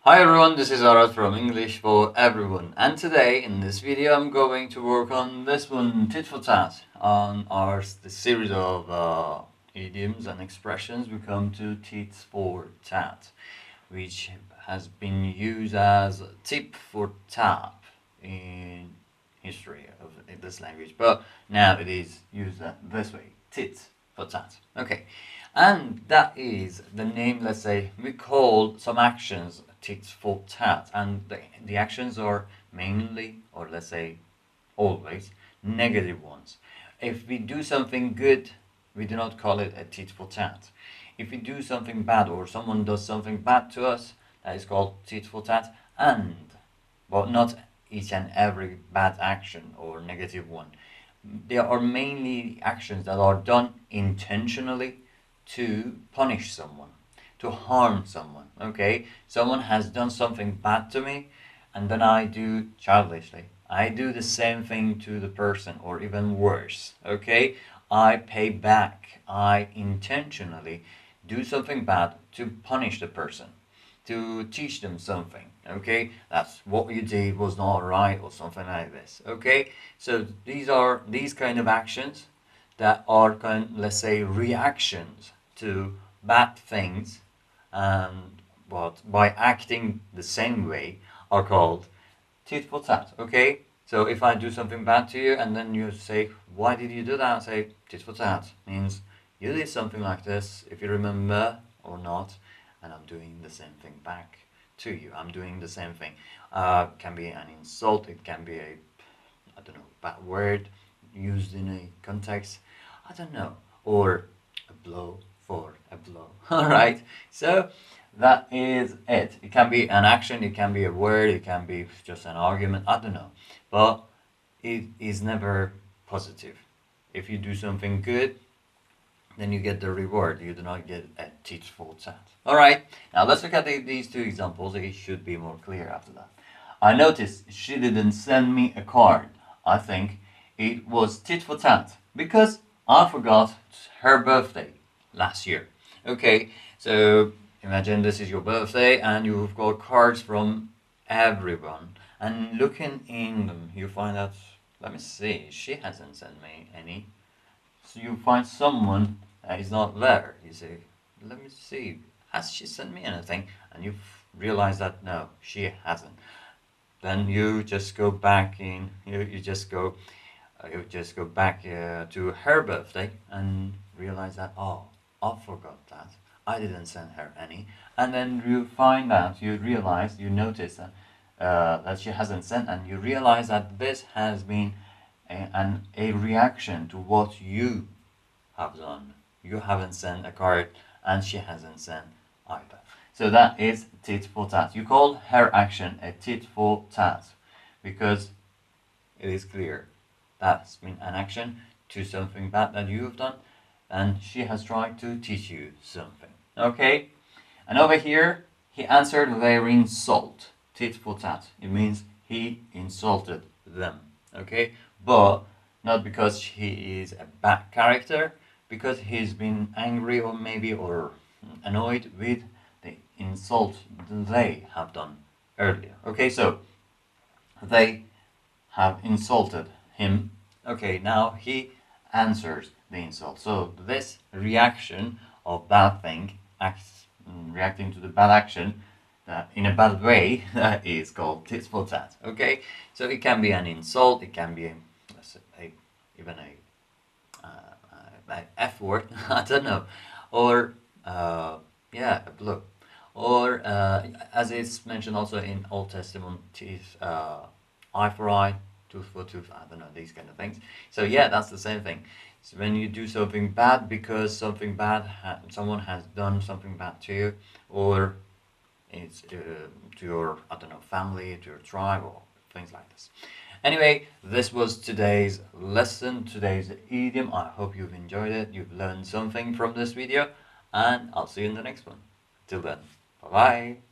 Hi everyone, this is Arad from English for Everyone, and today in this video I'm going to work on this one, Tit For Tat, on the series of idioms and expressions. We come to Tit For Tat, which has been used as tip for tap in history of this language, but now it is used this way, tit for tat. Okay, and that is the name. Let's say we call some actions tit for tat, and the actions are mainly, or let's say always, negative ones. If we do something good, we do not call it a tit for tat. If we do something bad or someone does something bad to us, that is called tit for tat, but not each and every bad action or negative one. There are mainly actions that are done intentionally to punish someone, to harm someone. Okay, someone has done something bad to me, and then I do childishly. I do the same thing to the person, or even worse. Okay, I pay back. I intentionally do something bad to punish the person, to teach them something. Okay, that's what you did was not right, or something like this. Okay, so these kind of actions that are let's say reactions to bad things, and but by acting the same way are called tit for tat. Okay, so if I do something bad to you and then you say, why did you do that? I say tit for tat means you did something like this, if you remember or not, and I'm doing the same thing back to you. I'm doing the same thing. Can be an insult, it can be a, I don't know, bad word used in a context, I don't know, or a blow for a blow. All right, so that is it. It can be an action, it can be a word, it can be just an argument, I don't know, but it is never positive. If you do something good, then you get the reward. You do not get a tit for tat. All right, now let's look at these two examples. It should be more clear after that. I noticed she didn't send me a card. I think it was tit for tat because I forgot her birthday last year. Okay, so imagine this is your birthday and you've got cards from everyone, and looking in them you find out, let me see, she hasn't sent me any. So you find someone that is not there. You say, let me see, has she sent me anything? And you realize that no, she hasn't. Then you just go back in. You just go back to her birthday and realize that, oh, I forgot that. I didn't send her any. And then you find out, you realize, you notice that she hasn't sent, and you realize that this has been a reaction to what you have done. You haven't sent a card and she hasn't sent either. So that is tit for tat. You call her action a tit for tat because it is clear that's been an action to something bad that you've done, and she has tried to teach you something. Okay? And over here, he answered their insult. Tit for tat. It means he insulted them. Okay? But not because he is a bad character, because he's been angry or maybe or annoyed with the insult they have done earlier. Okay, so they have insulted him. Okay, now he answers the insult. So this reaction of bad thing, reacting to the bad action in a bad way, that is called tit for tat. Okay, so it can be an insult, it can be even a F word, I don't know, or yeah, a blow, or as it's mentioned also in Old Testament, teeth, eye for eye, tooth for tooth, I don't know, these kind of things. So yeah, that's the same thing. So when you do something bad because something bad, someone has done something bad to you, or it's to your, I don't know, family, to your tribe, or things like this. Anyway, this was today's lesson, today's idiom. I hope you've enjoyed it, you've learned something from this video, and I'll see you in the next one. Till then, bye bye.